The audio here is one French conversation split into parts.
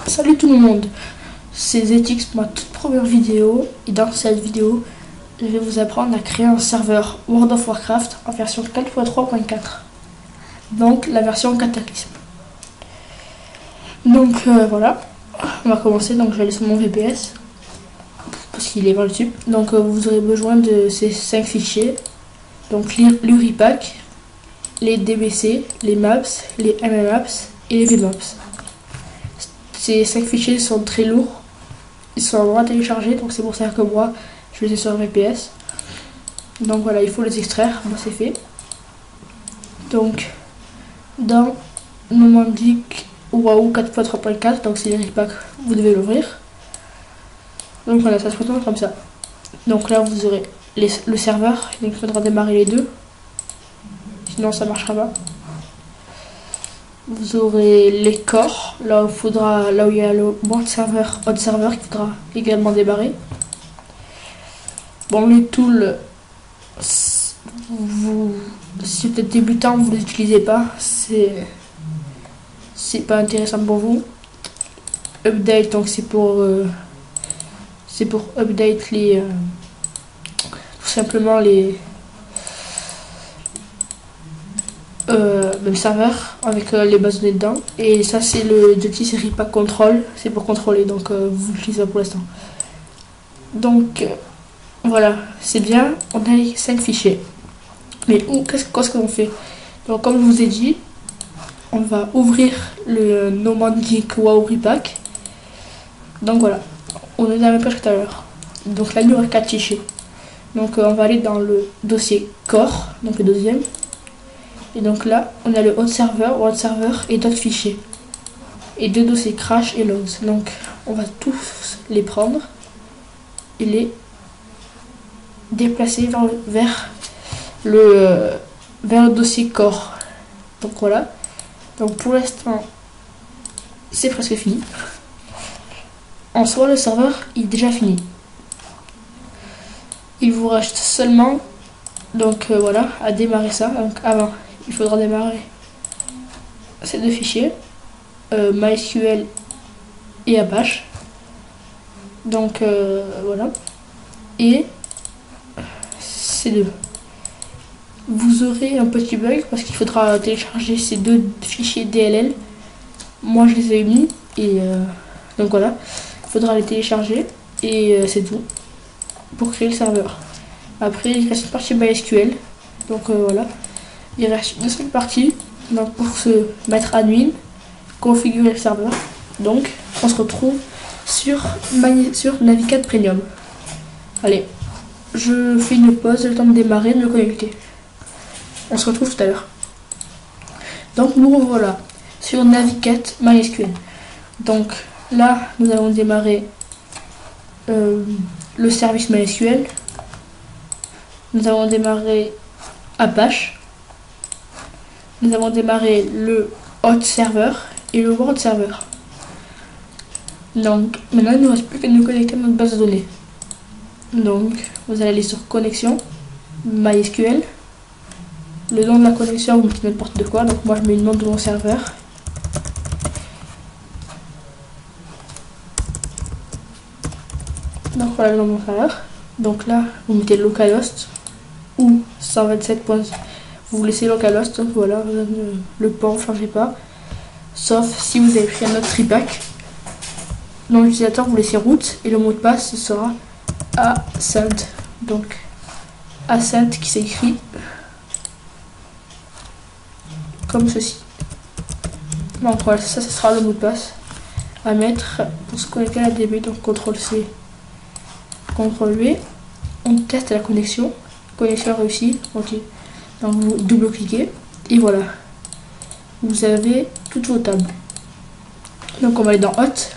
Salut tout le monde, c'est Zetix pour ma toute première vidéo et dans cette vidéo je vais vous apprendre à créer un serveur World of Warcraft en version 4.3.4, donc la version Cataclysme. Donc voilà, on va commencer. Donc je vais aller sur mon VPS parce qu'il est vers le dessus. Donc vous aurez besoin de ces 5 fichiers, donc l'Uripack, les DBC, les maps, les mmmaps et les vmaps. Ces 5 fichiers sont très lourds, ils sont en droit à télécharger, donc c'est pour ça que moi je les ai sur VPS. Donc voilà, il faut les extraire, moi c'est fait. Donc dans Nomadic WoW 4.3.4, donc c'est l'Uripack, vous devez l'ouvrir. Donc voilà, ça se présente comme ça. Donc là vous aurez le serveur, donc il faudra démarrer les deux, sinon ça marchera pas. Vous aurez les corps, là où il y a le board server, hot server qu'il faudra également démarrer. Bon, les tools, si vous êtes débutant, vous ne les utilisez pas, c'est pas intéressant pour vous. Update, donc c'est pour update les tout simplement les le serveur avec les bases de données dedans, et ça c'est le Jetty Uripack Control, c'est pour contrôler, donc vous l'utilisez pour l'instant. Donc voilà, c'est bien, on a les 5 fichiers, mais qu'est-ce qu'on fait? Donc comme je vous ai dit, on va ouvrir le Nomadic WoW Uripack. Donc voilà, on est dans la même page que tout à l'heure. Donc là il y aura 4 fichiers, donc on va aller dans le dossier core, donc le deuxième. Et donc là, on a le hot server, world server et d'autres fichiers. Et deux dossiers crash et logs. Donc on va tous les prendre et les déplacer vers le dossier core. Donc voilà. Donc pour l'instant, c'est presque fini. En soi, le serveur est déjà fini. Il vous reste seulement, donc voilà, à démarrer ça. Donc avant, il faudra démarrer ces deux fichiers, MySQL et Apache. Donc voilà, et ces deux. Vous aurez un petit bug parce qu'il faudra télécharger ces deux fichiers DLL. Moi je les ai mis et donc voilà, il faudra les télécharger et c'est tout pour créer le serveur. Après il reste une partie MySQL, donc voilà. Il reste une seule partie, donc pour se mettre admin, configurer le serveur. Donc on se retrouve sur Navigat Premium. Allez, je fais une pause, le temps de démarrer, de me connecter. On se retrouve tout à l'heure. Donc nous revoilà sur Navigat MySQL. Donc là nous allons démarrer le service MySQL. Nous avons démarré Apache. Nous avons démarré le hot server et le world server. Donc maintenant il ne nous reste plus qu'à nous connecter à notre base de données. Donc vous allez aller sur connexion, MySQL. Le nom de la connexion, vous mettez n'importe de quoi. Donc moi je mets le nom de mon serveur. Donc voilà le nom de mon serveur. Donc là vous mettez localhost ou 127. Vous laissez localhost, voilà, le port ne changez pas, sauf si vous avez pris un autre Uripack. Dans l'utilisateur, vous laissez root et le mot de passe ce sera ascent. Donc ascent qui s'écrit comme ceci. Donc voilà, ça sera le mot de passe à mettre pour se connecter à la DB. Donc CTRL C, CTRL V, on teste la connexion. Connexion réussie, ok. Donc vous double-cliquez et voilà, vous avez toutes vos tables. Donc on va aller dans Hot.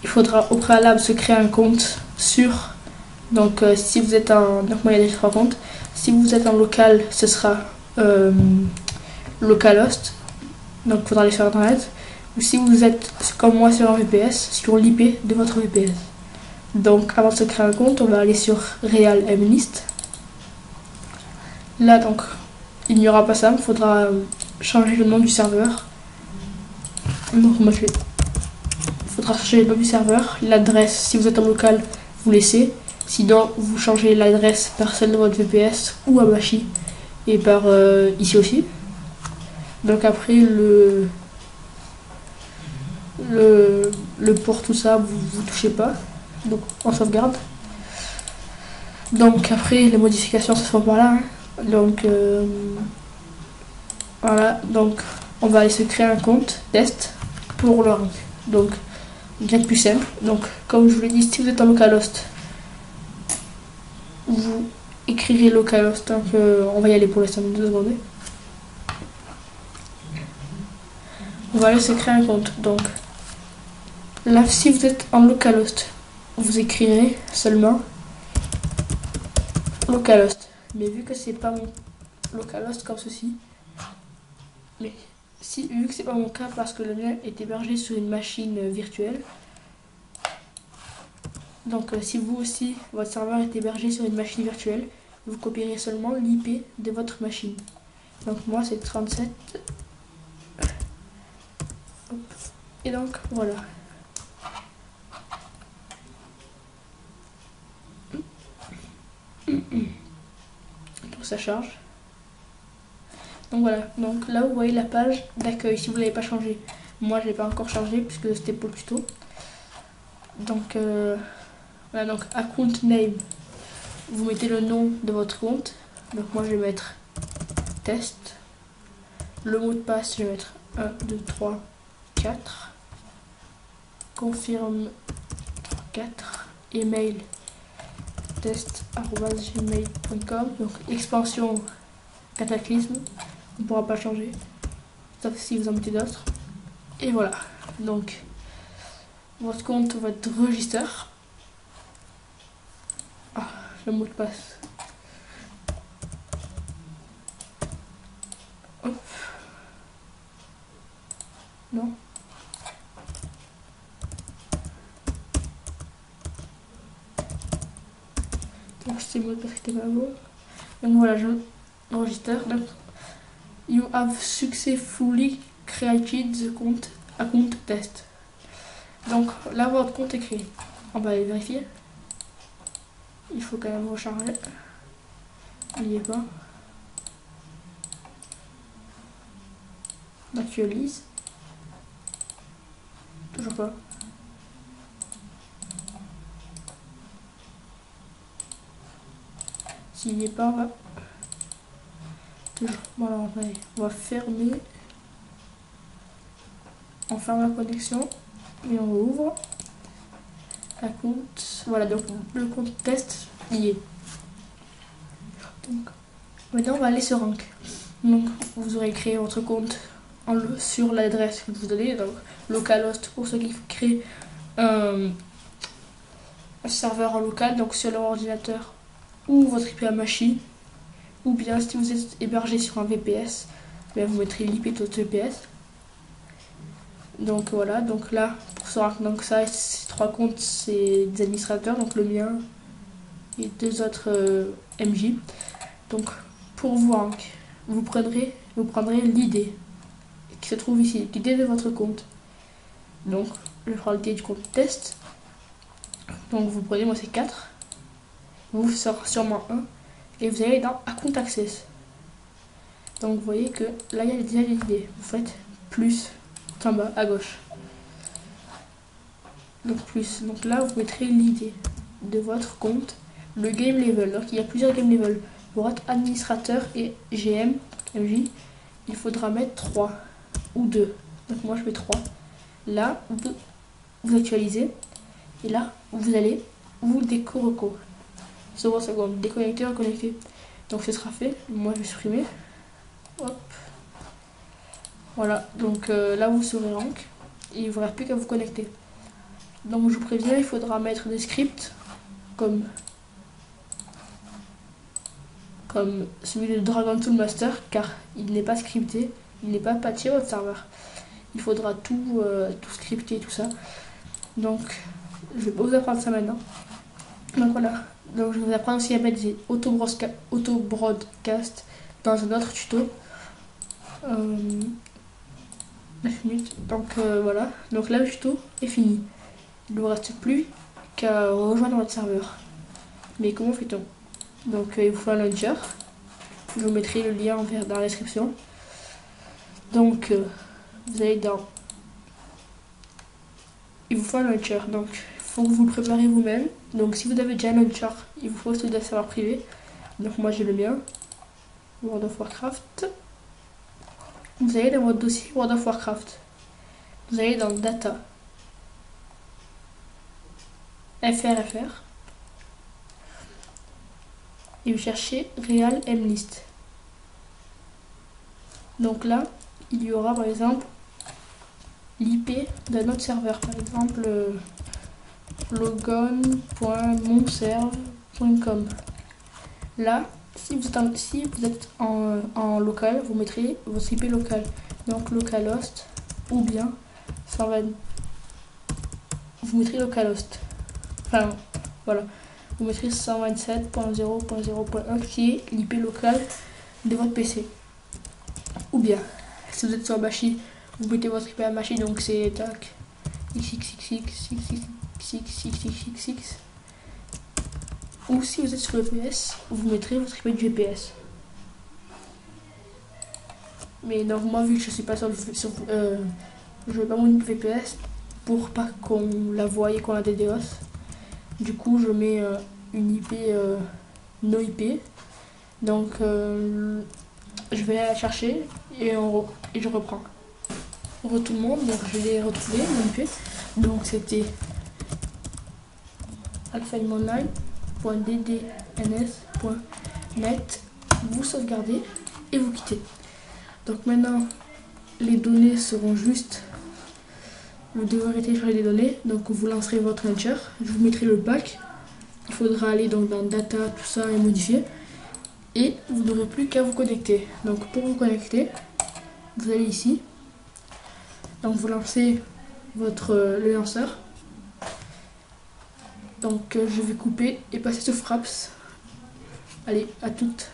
Il faudra au préalable se créer un compte sur, donc si vous êtes en, donc moi il y a déjà 3 comptes. Si vous êtes en local, ce sera localhost, donc il faudra aller sur internet. Ou si vous êtes comme moi sur un VPS, sur l'IP de votre VPS. Donc avant de se créer un compte, on va aller sur Real Mlist. Là donc il n'y aura pas ça, il faudra changer le nom du serveur. Donc moi je vais faudra changer le nom du serveur, l'adresse. Si vous êtes en local, vous laissez. Sinon, vous changez l'adresse par celle de votre VPS ou Amashi et par ici aussi. Donc après le port, tout ça, vous touchez pas. Donc on sauvegarde. Donc après les modifications ça se fait par là. Hein. Donc voilà, donc on va aller se créer un compte test pour le rank. Donc bien plus simple. Donc comme je vous l'ai dit, si vous êtes en localhost, vous écrirez localhost. Donc on va y aller pour l'instant 2 secondes. On va aller se créer un compte. Donc là, si vous êtes en localhost, vous écrirez seulement localhost. Mais vu que c'est pas mon localhost comme ceci, mais si vu que c'est pas mon cas parce que le mien est hébergé sur une machine virtuelle. Donc si vous aussi votre serveur est hébergé sur une machine virtuelle, vous copierez seulement l'IP de votre machine. Donc moi c'est 37. Hop. Et donc voilà. Pour ça charge. Donc voilà, donc là vous voyez la page d'accueil si vous ne l'avez pas changé. Moi je l'ai pas encore changé puisque c'était pour le tuto. Donc voilà, donc account name, vous mettez le nom de votre compte. Donc moi je vais mettre test. Le mot de passe je vais mettre 1, 2, 3, 4. Confirme 4. Email test@gmail.com. Donc expansion cataclysme, on ne pourra pas changer sauf si vous en mettez d'autres. Et voilà, donc votre compte va être register. Ah, le mot de passe. Hop. Non. Donc c'est le mot de passe qui était pas bon. Donc voilà, je enregistre. Donc you have successfully created the account test. Donc là votre compte est créé. On va aller vérifier. Il faut quand même recharger. Il n'y est pas. On actualise. Toujours pas. S'il n'y est pas, on va toujours. Voilà, on va fermer. On ferme la connexion et on ouvre un compte. Voilà, donc le compte test y est. Donc maintenant on va aller sur rank. Donc vous aurez créé votre compte sur l'adresse que je vous donnez. Donc localhost pour ceux qui créent un serveur en local, donc sur leur ordinateur ou votre IP machine, ou bien si vous êtes hébergé sur un VPS, bien vous mettrez l'IP de votre VPS. Donc voilà, donc là pour ce rank, donc ça, ces 3 comptes c'est des administrateurs, donc le mien et 2 autres MJ. Donc pour vous rank, vous prendrez l'idée qui se trouve ici, l'idée de votre compte. Donc je prends l'idée du compte test. Donc vous prenez, moi c'est 4. Vous sort sûrement 1 et vous allez dans account access. Donc vous voyez que là il y a déjà l'idée. Vous faites plus en bas à gauche. Donc plus. Donc là vous mettrez l'idée de votre compte, le game level. Donc il y a plusieurs game level. Pour être administrateur et GM, MJ, il faudra mettre 3 ou 2. Donc moi je mets 3. Là vous actualisez et là vous allez vous déco. Seconde, déconnecter, reconnecter. Donc ce sera fait. Moi je vais supprimer. Hop. Voilà, donc là vous serez rank et il ne vous reste plus qu'à vous connecter. Donc je vous préviens, il faudra mettre des scripts comme celui de Dragon Tool Master, car il n'est pas scripté, il n'est pas patché votre serveur. Il faudra tout scripter, tout ça. Donc je vais pas vous apprendre ça maintenant. Donc voilà, donc je vais vous apprendre aussi à mettre des auto-broadcast dans un autre tuto. 9 minutes. Donc voilà, donc là le tuto est fini. Il ne vous reste plus qu'à rejoindre votre serveur. Mais comment fait-on? Donc il vous faut un launcher. Je vous mettrai le lien dans la description. Donc vous allez dans... Il vous faut un launcher. Donc il faut que vous le préparez vous-même. Donc si vous avez déjà un launcher, il vous faut celui d'un serveur privé. Donc moi j'ai le mien. World of Warcraft. Vous allez dans votre dossier World of Warcraft. Vous allez dans Data. FRFR. Et vous cherchez Real Mlist. Donc là, il y aura par exemple l'IP d'un autre serveur. Par exemple, logon.monserve.com. Là, si vous êtes en local, vous mettrez votre IP local. Donc localhost ou bien 120. Vous mettrez localhost. Enfin, voilà. Vous mettrez 127.0.0.1 qui est l'IP local de votre PC. Ou bien, si vous êtes sur Apache, vous mettez votre IP Apache, donc c'est tac xxxx. Ou si vous êtes sur VPS, vous mettrez votre IP de VPS. Mais donc moi vu que je suis pas je vais pas mon VPS pour pas qu'on la voie et qu'on a des DDoS. Du coup je mets une IP no IP. Donc je vais la chercher et je reprends. Re tout le monde, donc je l'ai retrouvé mon IP. Donc c'était alphamonline.ddns.net. Vous sauvegardez et vous quittez. Donc maintenant les données seront juste, vous devrez télécharger les données, donc vous lancerez votre launcher, je vous mettrai le pack, il faudra aller donc dans data, tout ça et modifier, et vous n'aurez plus qu'à vous connecter. Donc pour vous connecter, vous allez ici, donc vous lancez le lanceur, donc je vais couper et passer sur Fraps. Allez, à toutes.